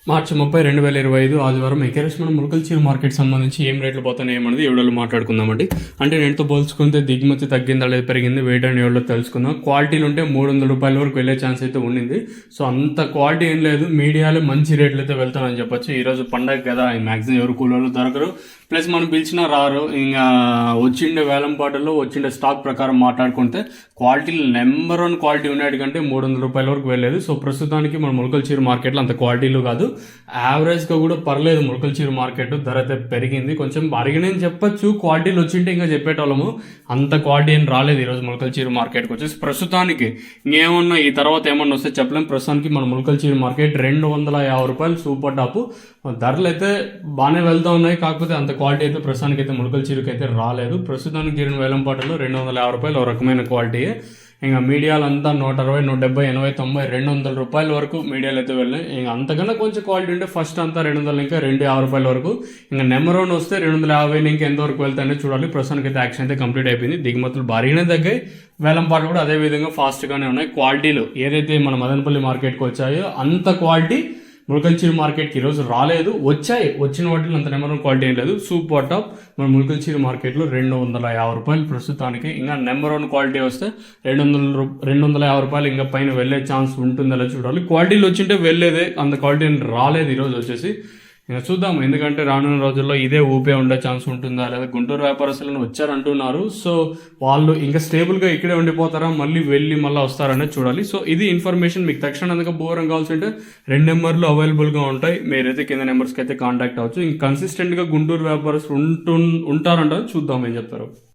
మార్చి 30, 2025 ఆదివారం ఎకరేష్ మనం ములకల్చీరు మార్కెట్ సంబంధించి ఏం రేట్లు పోతున్నాయి ఏమన్నది ఏడోళ్ళు మాట్లాడుకుందామండి. అంటే నేనుతో పోల్చుకుంటే దిగుమతి తగ్గిందా లేదా పెరిగింది వెయిట్ అండ్ ఏడో తెలుసుకుందాం. క్వాలిటీలు ఉంటే 300 రూపాయల వరకు వెళ్ళే ఛాన్స్ అయితే ఉండింది. సో అంత క్వాలిటీ ఏం లేదు, మీడియాలో మంచి రేట్లు అయితే వెళ్తానని చెప్పొచ్చు. ఈరోజు పండగ కదా, మ్యాక్సిమం ఎవరు కూలీలు దొరకరు, ప్లస్ మనం పిలిచినా రారు. ఇంకా వచ్చిండే వేలంపాటల్లో వచ్చిండే స్టాక్ ప్రకారం మాట్లాడుకుంటే క్వాలిటీలు నెంబర్ 1 క్వాలిటీ ఉండేటి కంటే 300 రూపాయల వరకు వెళ్ళలేదు. సో ప్రస్తుతానికి మన ములకల్చీరు మార్కెట్లో అంత క్వాలిటీలు కాదు, యావరేజ్గా కూడా పర్లేదు. ములకల్చీరు మార్కెట్ ధర అయితే పెరిగింది, కొంచెం అరిగినని చెప్పొచ్చు. క్వాలిటీలు వచ్చింటే ఇంకా చెప్పేటోళ్ళము, అంత క్వాలిటీ ఏం రాలేదు ఈరోజు ములకల్చీరు మార్కెట్కి వచ్చేసి. ప్రస్తుతానికి ఇంకేమన్నా ఈ తర్వాత ఏమన్నా వస్తే చెప్పలేం. ప్రస్తుతానికి మన ములకల్చీరు మార్కెట్ 250 రూపాయలు సూపర్ టాప్. ధరలు అయితే బాగానే వెళ్తూ ఉన్నాయి, కాకపోతే అంత క్వాలిటీ అయితే ప్రస్తుతానికి అయితే ములకల్చీరుకి అయితే రాలేదు. ప్రస్తుతానికి జరిగిన వేలంపాటలో 250 రూపాయలు ఒక రకమైన క్వాలిటీయే. ఇంకా మీడియాలు అంతా 160, 170, 80, 90, 200 రూపాయల వరకు మీడియాలు అయితే వెళ్ళినాయి. ఇంకా అంతకన్నా కొంచెం క్వాలిటీ ఉంటే ఫస్ట్ అంతా 200, ఇంకా 250 రూపాయల వరకు. ఇంకా నెంబర్ 1 వస్తే 250, ఇంకా ఎంతవరకు వెళ్తాయని చూడాలి. ప్రస్తుతానికి అయితే యాక్షన్ అయితే కంప్లీట్ అయిపోయింది. దిగుమతులు భారీగానే తగ్గాయి, వేలంపాట్లు కూడా అదే విధంగా ఫాస్ట్గానే ఉన్నాయి. క్వాలిటీలు ఏదైతే మన మదనపల్లి మార్కెట్కి వచ్చాయో అంత క్వాలిటీ ములకల్చీరు మార్కెట్కి ఈరోజు రాలేదు. వచ్చిన వాటిలో అంత నెంబర్ 1 క్వాలిటీ ఏం లేదు. సూపర్ టాప్ మన ములకల్చీరు మార్కెట్లో 250 రూపాయలు ప్రస్తుతానికి. ఇంకా నెంబర్ 1 క్వాలిటీ వస్తే 250 రూపాయలు ఇంకా పైన వెళ్ళే ఛాన్స్ ఉంటుందో చూడాలి. క్వాలిటీలు వచ్చింటే వెళ్ళేదే, అంత క్వాలిటీ రాలేదు ఈరోజు వచ్చేసి. ఇంకా చూద్దాం, ఎందుకంటే రానున్న రోజుల్లో ఇదే ఊపే ఉండే ఛాన్స్ ఉంటుందా, లేదా గుంటూరు వ్యాపారస్తులను వచ్చారంటున్నారు. సో వాళ్ళు ఇంకా స్టేబుల్గా ఇక్కడే ఉండిపోతారా, మళ్ళీ వస్తారనేది చూడాలి. సో ఇది ఇన్ఫర్మేషన్. మీకు తక్షణంగా బోరం కావాల్సి ఉంటే 2 నెంబర్లు అవైలబుల్గా ఉంటాయి, మీరైతే కింద నెంబర్స్కి అయితే కాంటాక్ట్ అవ్వచ్చు. ఇంకా కన్సిస్టెంట్గా గుంటూరు వ్యాపారస్తులు ఉంటారంటారు, చూద్దాం ఏం చెప్తారు.